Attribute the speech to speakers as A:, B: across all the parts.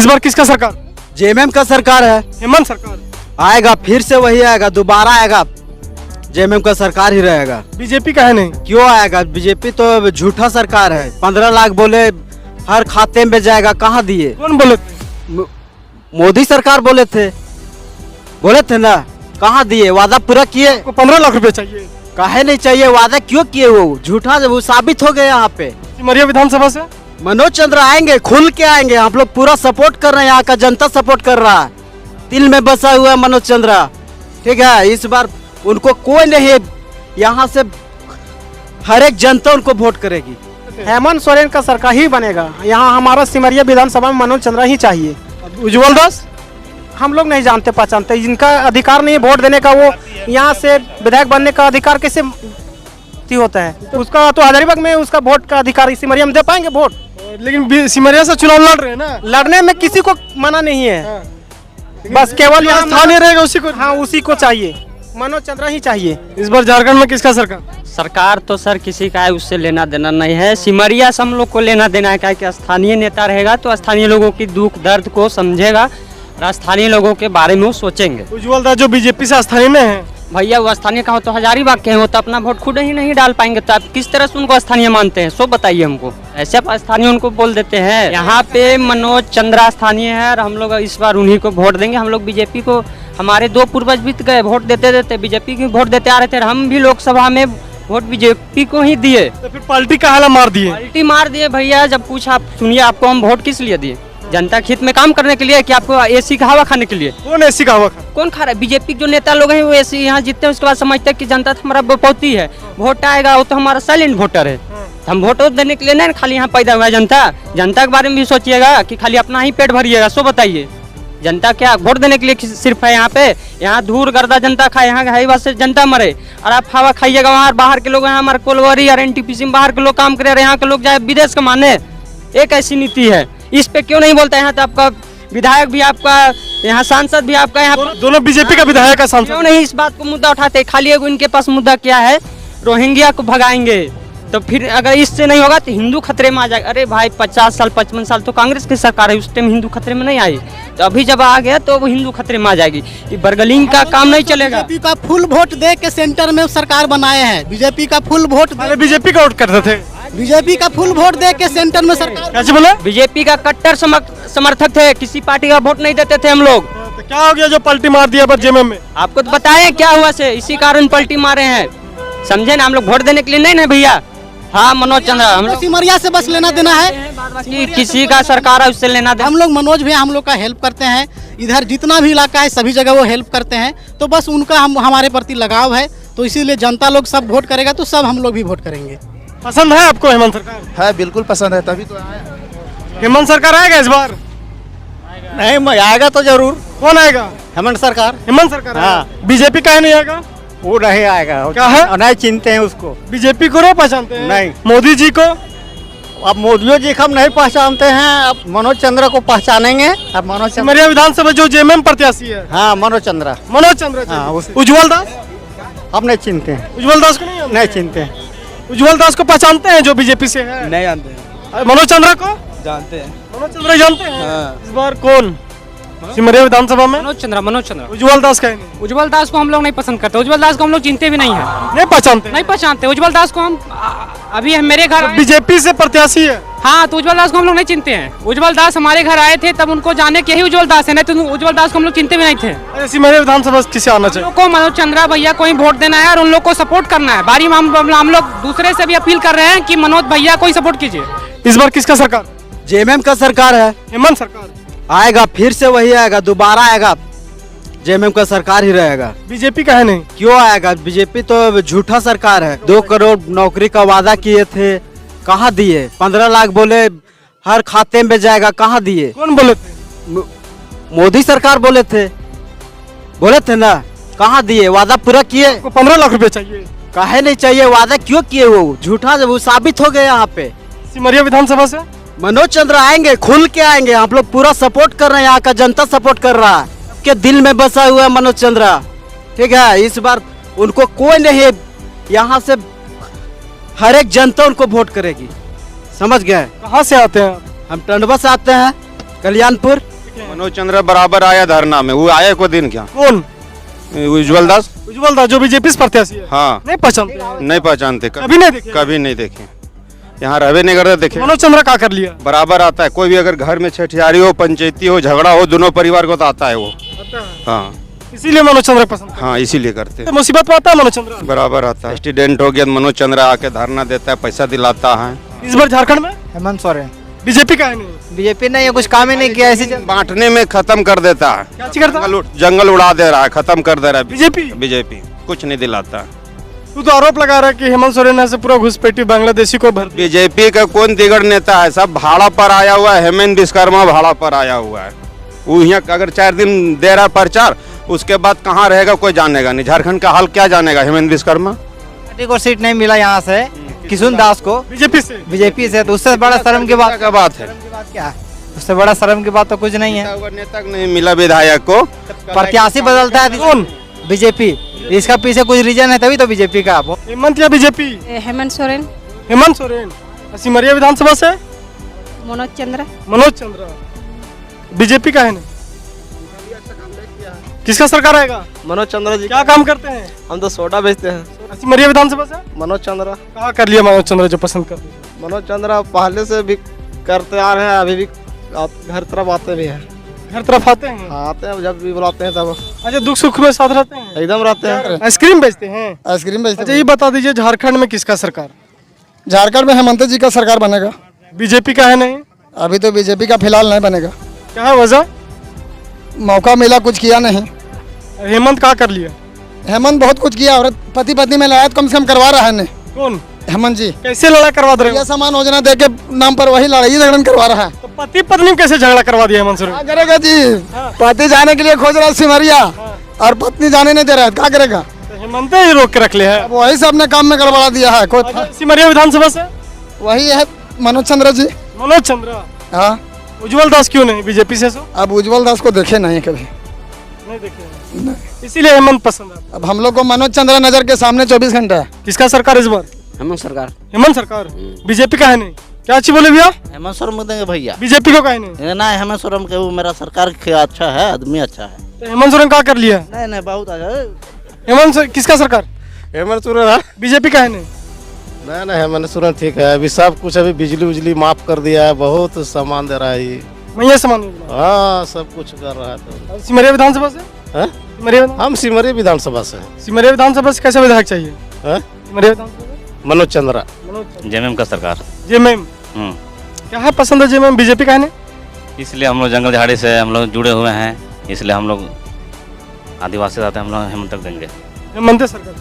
A: इस बार किसका सरकार?
B: जेएमएम का सरकार है।
A: हेमंत सरकार
B: आएगा, फिर से वही आएगा, दोबारा आएगा, जेएमएम का सरकार ही रहेगा।
A: बीजेपी का है नहीं?
B: क्यों आएगा? बीजेपी तो झूठा सरकार है। 15 लाख बोले हर खाते में जाएगा, कहाँ दिए?
A: कौन बोले थे?
B: मोदी सरकार बोले थे ना, कहाँ दिए? वादा पूरा किए?
A: 15 लाख रुपए चाहिए।
B: काहे नहीं चाहिए? वादा क्यों किए? वो झूठा, वो साबित हो गया यहाँ पे।
A: सिमरिया विधानसभा से
B: मनोज चंद्र आएंगे, खुल के आएंगे। हम लोग पूरा सपोर्ट कर रहे हैं, यहाँ का जनता सपोर्ट कर रहा है। दिल में बसा हुआ है मनोज चंद्र, ठीक है। इस बार उनको कोई नहीं, यहाँ से हर एक जनता उनको वोट करेगी।
C: हेमंत सोरेन का सरकार ही बनेगा। यहाँ हमारा सिमरिया विधानसभा में मनोज चंद्रा ही चाहिए।
A: उज्जवल दास
C: हम लोग नहीं जानते पहचानते, जिनका अधिकार नहीं है वोट देने का, वो यहाँ से विधायक बनने का अधिकार कैसे होता है? उसका तो हजारीबाग में उसका वोट का अधिकार, सिमरिया में दे पाएंगे वोट?
A: लेकिन सिमरिया से चुनाव लड़ रहे हैं ना,
C: लड़ने में किसी को मना नहीं है। बस केवल यहाँ
A: स्थानीय रहेगा उसी को।
C: हाँ, उसी को चाहिए, मनोज चंद्रा ही चाहिए।
A: इस बार झारखंड में किसका सरकार?
D: सरकार तो सर किसी का है, उससे लेना देना नहीं है। सिमरिया से हम लोग को लेना देना है, क्या कि स्थानीय नेता रहेगा तो स्थानीय लोगों की दुख दर्द को समझेगा और स्थानीय लोगों के बारे में वो सोचेंगे।
A: उज्जवल दास जो बीजेपी से स्थानीय में है,
D: भैया वो स्थानीय का हो तो हजारीबाग के हैं, वो तो अपना वोट खुद ही नहीं डाल पाएंगे, तो आप किस तरह से उनको स्थानीय मानते हैं? सो बताइए हमको। ऐसे आप स्थानीय उनको बोल देते हैं। यहाँ पे मनोज चंद्रा स्थानीय है और हम लोग इस बार उन्हीं को वोट देंगे। हम लोग बीजेपी को, हमारे 2 पूर्वज बीत गए वोट देते देते, बीजेपी को वोट देते आ रहे थे। हम भी लोकसभा में वोट बीजेपी को ही दिए,
A: तो फिर पार्टी का हाला मार दिए।
D: पार्टी मार दिए भैया। जब कुछ आप सुनिए, आपको हम वोट किस लिए दिए? जनता के हित में काम करने के लिए कि आपको एसी का हवा खाने के लिए?
A: कौन एसी का हवा खा?
D: कौन खा रहा है? बीजेपी जो नेता लोग हैं वो एसी यहाँ जीतते हैं, उसके बाद समझते हैं कि जनता हमारा बहुपौती है, वोट आएगा वो तो हमारा साइलेंट वोटर है। हम वोट देने के लिए नहीं खाली यहाँ पैदा हुआ है जनता। जनता के बारे में भी सोचिएगा कि खाली अपना ही पेट भरिएगा। सो बताइए, जनता क्या वोट देने के लिए सिर्फ है यहाँ पे? यहाँ धूल गर्दा जनता खाए, यहाँ हाईवा से जनता मरे और आप हवा खाइएगा। वहाँ बाहर के लोग, यहाँ हमारे कोलवरी और एनटीपीसी में बाहर के लोग काम करे, यहाँ के लोग जाए विदेश कमाने। एक ऐसी नीति है, इस पे क्यों नहीं बोलता? यहाँ तो आपका विधायक भी आपका, यहाँ सांसद भी आपका, यहाँ
A: दोनों बीजेपी का विधायक का सांसद।
D: क्यों नहीं इस बात को मुद्दा उठाते? खाली एगो इनके पास मुद्दा क्या है, रोहिंग्या को भगाएंगे। तो फिर अगर इससे नहीं होगा तो हिंदू खतरे में आ जाएगा। अरे भाई 50 साल 55 साल तो कांग्रेस की सरकार है, उस टाइम हिंदू खतरे में नहीं आई, तो अभी जब आ गया तो वो हिंदू खतरे में आ जाएगी। ये बर्गलिंग का काम नहीं चलेगा।
E: बीजेपी का फुल वोट दे के सेंटर में सरकार बनाए हैं। बीजेपी का फुल वोट,
A: बीजेपी का वोट करते थे।
E: बीजेपी का फुल वोट दे के सेंटर में सरकार।
A: कैसे बोले?
D: बीजेपी का कट्टर समर्थक थे, किसी पार्टी का वोट नहीं देते थे हम लोग।
A: तो क्या हो गया जो पलटी मार दिया पर जेएमएम में?
D: आपको तो बताए क्या हुआ से, इसी कारण पलटी मारे हैं, समझे ना? हम लोग वोट देने के लिए नहीं ना भैया। हाँ, मनोज चंद्रा हम लोग
E: सिमरिया से बस लेना देना है,
D: कि किसी का सरकार है उससे लेना देना।
E: हम लोग मनोज भैया हम लोग का हेल्प करते हैं। इधर जितना भी इलाका है सभी जगह वो हेल्प करते हैं, तो बस उनका हमारे प्रति लगाव है, तो इसीलिए जनता लोग सब वोट करेगा तो सब हम लोग भी वोट करेंगे।
A: पसंद है आपको हेमंत सरकार?
F: है, बिल्कुल पसंद है, तभी तो आया।
A: हेमंत सरकार आएगा इस बार?
C: नहीं आएगा तो जरूर।
A: कौन आएगा?
E: हेमंत सरकार।
A: हेमंत सरकार।
C: हाँ।
A: बीजेपी का नहीं आएगा?
C: वो नहीं आएगा।
A: क्या है?
C: नहीं चिनते हैं उसको।
A: बीजेपी को नहीं पहचानते हैं?
C: नहीं।
A: मोदी जी को?
C: अब मोदी जी को हम नहीं पहचानते हैं, अब मनोज चंद्रा को पहचानेंगे। अब मनोज चंद्रा,
A: सिमरिया विधानसभा जो जेएमएम प्रत्याशी है,
C: हाँ मनोज चंद्रा।
A: मनोज चंद्र।
C: हाँ, उसी।
A: उज्जवल दास?
C: हम नहीं चिनते हैं।
A: उज्जवल दास को नहीं?
C: नहीं चिनते हैं।
A: उज्जवल दास को पहचानते हैं जो बीजेपी से है?
F: नहीं जानते हैं।
A: मनोज चंद्रा को
F: जानते हैं।
A: मनोज चंद्रा जानते हैं?
F: हाँ।
A: इस बार कौन सिमरिया विधानसभा में?
G: मनोज चंद्रा।
A: उज्जवल दास का नहीं?
G: उज्जवल दास को हम लोग नहीं पसंद करते, उज्जवल दास को हम लोग चिनते भी नहीं है,
A: नहीं पहचानते?
G: नहीं पहचानते उज्जवल दास को हम। अभी मेरे घर
A: बीजेपी से प्रत्याशी है।
G: हाँ, तो उज्जवल दास को हम लोग नहीं चिनते हैं। उज्जवल दास हमारे घर आए थे तब उनको जाने के ही उज्जवल दास है, नहीं तो उज्जवल दास को हम लोग चिनते भी नहीं थे।
A: अरे सिमरिया विधानसभा से किसे आना चाहिए?
G: को मनोज चंद्रा भैया को ही वोट देना है और उन लोग को सपोर्ट करना है। बारी में हम लोग दूसरे से भी अपील कर रहे हैं कि मनोज भैया को ही सपोर्ट कीजिए।
A: इस बार किसका सरकार?
B: जेएमएम का सरकार है।
A: हेमंत सरकार
B: आएगा, फिर से वही आएगा, दोबारा आएगा, जेएमएम का सरकार ही रहेगा।
A: बीजेपी का है नहीं?
B: क्यों आएगा? बीजेपी तो झूठा सरकार है। 2 करोड़ नौकरी का वादा किए थे, कहाँ दिए? 15 लाख बोले हर खाते में जाएगा, कहाँ दिए?
A: कौन बोले थे?
B: मोदी सरकार बोले थे ना, कहाँ दिए? वादा पूरा किए?
A: 15 लाख रुपए चाहिए।
B: काहे नहीं चाहिए? वादा क्यों किए? वो झूठा, वो साबित हो गया यहाँ पे।
A: सिमरिया विधानसभा से
B: मनोज चंद्र आएंगे, खुल के आएंगे। हम लोग पूरा सपोर्ट कर रहे हैं, यहाँ का जनता सपोर्ट कर रहा है। के दिल में बसा हुआ है मनोज चंद्र, ठीक है। इस बार उनको कोई नहीं, यहाँ से हर एक जनता उनको वोट करेगी, समझ गए?
A: कहाँ से आते हैं?
B: हम टंडवा से आते हैं, कल्याणपुर।
A: दिखे?
H: मनोज चंद्रा बराबर आया धरना में, वो आया कोई दिन क्या?
A: कौन?
H: उज्जवल दास।
A: उज्जवल दास जो बीजेपी से प्रत्याशी है।
H: हाँ,
A: नहीं पहचानते?
H: नहीं पहचानते,
A: कभी नहीं देखे?
H: कभी नहीं देखे, यहाँ रहवे नहीं करते देखे।
A: मनोज चंद्रा क्या कर लिया?
H: बराबर आता है, कोई भी अगर घर में छठियारी हो, पंचायती हो, झगड़ा हो, दोनों परिवार को तो आता है वो। हाँ,
A: इसीलिए मनोज चंद्रा पसंद है।
H: हाँ इसीलिए करते हैं।
A: मुसीबत में आता है मनोज चंद्रा?
H: बराबर आता है, एक्सीडेंट हो गया मनोज चंद्रा आके धरना देता है, पैसा दिलाता है।
A: इस बार झारखंड में
C: हेमंत सोरेन।
A: बीजेपी का है नहीं?
C: बीजेपी ने ये कुछ काम ही नहीं किया, ऐसे
H: बांटने में खत्म कर देता है,
A: क्या चीज करता?
H: जंगल उड़ा दे रहा है, खत्म कर दे रहा है।
A: बीजेपी
H: बीजेपी कुछ नहीं दिलाता।
A: तू तो आरोप लगा रहा है कि हेमंत सोरेन ने से पूरा घुसपैठी बांग्लादेशी को भर दिया।
H: बीजेपी का कौन दिगड़ नेता है, सब भाड़ा पर आया हुआ है। हेमंत विश्वकर्मा भाड़ा पर आया हुआ है, वो यहाँ अगर 4 दिन दे रहा है प्रचार, उसके बाद कहाँ रहेगा कोई जानेगा नहीं। झारखंड का हाल क्या जानेगा हेमंत विश्वकर्मा?
C: पार्टी को सीट नहीं मिला यहाँ से किशुन दास को,
A: बीजेपी से
C: तो उससे बड़ा शर्म की बात
H: क्या बात है?
C: क्या है? उससे बड़ा शर्म की बात तो कुछ नहीं है।
H: नेता को नहीं मिला विधायक को,
C: प्रत्याशी बदलता है
A: कौन?
C: बीजेपी। इसका पीछे कुछ रीजन है तभी तो बीजेपी का।
A: हेमंत या बीजेपी?
I: हेमंत सोरेन।
A: हेमंत सोरेन सिमरिया विधानसभा से।
I: मनोज चंद्रा।
A: मनोज चंद्रा बीजेपी का है नहीं? किसका सरकार आएगा?
B: मनोज चंद्रा जी।
A: क्या काम करते हैं?
B: हम तो सोडा बेचते हैं।
A: सिमरिया विधानसभा से
B: मनोज चंद्रा।
A: कहा कर लिया मनोज चंद्रा जो पसंद कर लिया?
B: मनोज चंद्रा पहले से भी करते आ रहे हैं, अभी भी घर तरफ आते भी हैं।
A: हर तरफ आते हैं?
B: आते हैं, जब भी बुलाते हैं तब
A: अच्छा, दुख सुख में साथ रहते हैं?
B: एकदम रहते हैं।
A: आइसक्रीम बेचते हैं?
F: आइसक्रीम बेचते
A: अच्छा, ये बता दीजिए झारखंड में किसका सरकार?
F: झारखंड में हेमंत जी का सरकार बनेगा।
A: बीजेपी का है नहीं?
F: अभी तो बीजेपी का फिलहाल नहीं बनेगा।
A: क्या है वजह?
F: मौका मिला, कुछ किया नहीं।
A: हेमंत क्या कर लिया?
F: हेमंत बहुत कुछ किया, और पति पत्नी में लड़ाई कम से कम करवा रहा है ने।
A: कौन?
F: हेमंत जी।
A: कैसे लड़ाई करवा दे रहे
F: यह
A: हो?
F: सामान योजना दे के नाम पर वही लड़ाई झगड़न करवा रहा है।
A: तो पति पत्नी में कैसे झगड़ा करवा दिया हेमंत सोरेन?
F: क्या करेगा जी? पति जाने के लिए खोज रहा है सिमरिया, और पत्नी जाने नहीं दे रहा है, क्या करेगा?
A: तो हेमंत ही रोक के रख लिया है।
F: वही से अपने काम में गड़बड़ा दिया है। कोई
A: अच्छा, सिमरिया विधानसभा से
F: वही है मनोज चंद्रा जी।
A: मनोज चंद्रा।
F: हाँ,
A: उज्जवल दास क्यों नहीं बीजेपी से? सो
F: अब उज्जवल दास को देखे नहीं कभी,
A: नहीं देखे, इसीलिए हेमंत पसंद है।
F: अब हम लोग को मनोज चंद्रा नजर के सामने 24 घंटा है।
A: किसका सरकार इस बार?
B: हेमंत सरकार।
A: हेमंत सरकार। बीजेपी का है नहीं? क्या अच्छी बोले भैया?
B: हेमंत सोरेन को देंगे भैया।
A: बीजेपी को का है नहीं?
B: ना, हेमंत सोरेन के वो मेरा सरकार अच्छा है, आदमी अच्छा है।
A: तो हेमंत सोरेन क्या कर लिया?
B: नहीं नहीं, बहुत अच्छा है।
A: किसका सरकार?
E: हेमंत सोरेन।
A: बीजेपी का है नहीं?
E: नहीं, हेमंत सोरेन ठीक है। अभी सब कुछ, अभी बिजली माफ कर दिया है, बहुत सामान दे रहा है ये।
A: मैं सामान योजना।
E: हाँ, सब कुछ कर रहा है। तो
A: सिमरिया विधानसभा से?
E: हम सिमरिया विधानसभा से।
A: सिमरिया विधानसभा से कैसा विधायक चाहिए? सिमरिया विधानसभा
E: मनोज चंद्रा।
J: जेएमएम का सरकार।
A: जेएमएम क्या है पसंद है? जेएमएम बीजेपी का है नहीं?
J: इसलिए हम लोग जंगल झाड़ी से हम लोग जुड़े हुए हैं, इसलिए हम लोग आदिवासी रहते हैं, हम लोग हेमंत तक देंगे।
A: हेमंत सरकार।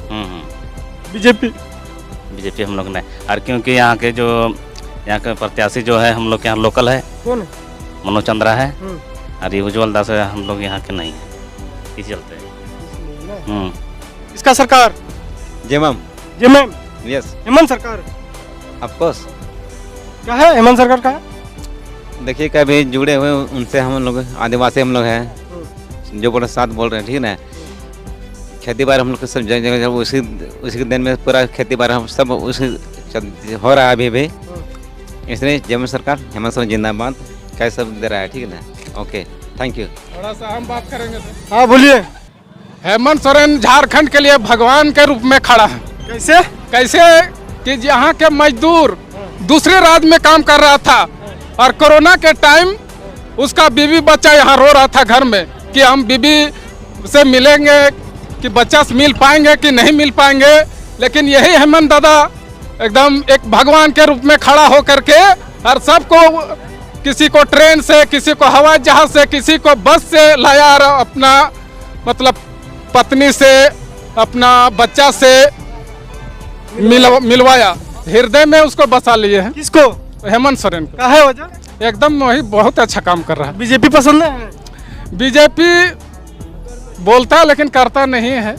A: बीजेपी
J: हम लोग नहीं, और क्योंकि यहाँ के प्रत्याशी जो है हम लोग के यहाँ लोकल है।
A: कौन है?
J: मनोज चंद्रा है, और ये उज्जवल दास है, हम लोग यहाँ के नहीं है, इस चलते।
A: इसका सरकार? जेएमएम।
H: यस,
A: हेमंत सरकार।
H: Of course.
A: क्या है हेमंत सरकार का है?
H: देखिए, कभी जुड़े हुए उनसे हम लोग आदिवासी हम लोग हैं, जो बड़े साथ बोल रहे हैं, ठीक है ना। खेती बाड़ी हम लोग सब जगह उसी दिन में पूरा खेती बाड़ी हम सब उसी हो रहा है अभी भी। इसलिए जेएमएम सरकार, हेमंत सोरेन जिंदाबाद, कैसे दे रहा है, ठीक है ना। Okay, thank you.
E: थोड़ा सा हम बात करेंगे।
A: हाँ बोलिए।
E: हेमंत सोरेन झारखंड के लिए भगवान के रूप में खड़ा है। कैसे कि यहाँ के मजदूर दूसरे राज्य में काम कर रहा था, और कोरोना के टाइम उसका बीवी बच्चा यहाँ रो रहा था घर में कि हम बीवी से मिलेंगे, कि बच्चा से मिल पाएंगे कि नहीं मिल पाएंगे। लेकिन यही हेमंत दादा एकदम एक भगवान के रूप में खड़ा होकर के हर सबको, किसी को ट्रेन से, किसी को हवाई जहाज से, किसी को बस से लाया, और अपना मतलब पत्नी से, अपना बच्चा से मिलवाया, हृदय में उसको बसा लिए हैं।
A: किसको?
E: हेमंत सोरेन को।
A: क्या है वजह?
E: एकदम वही बहुत अच्छा काम कर रहा है।
A: बीजेपी पसंद है?
E: बीजेपी बोलता है लेकिन करता नहीं है।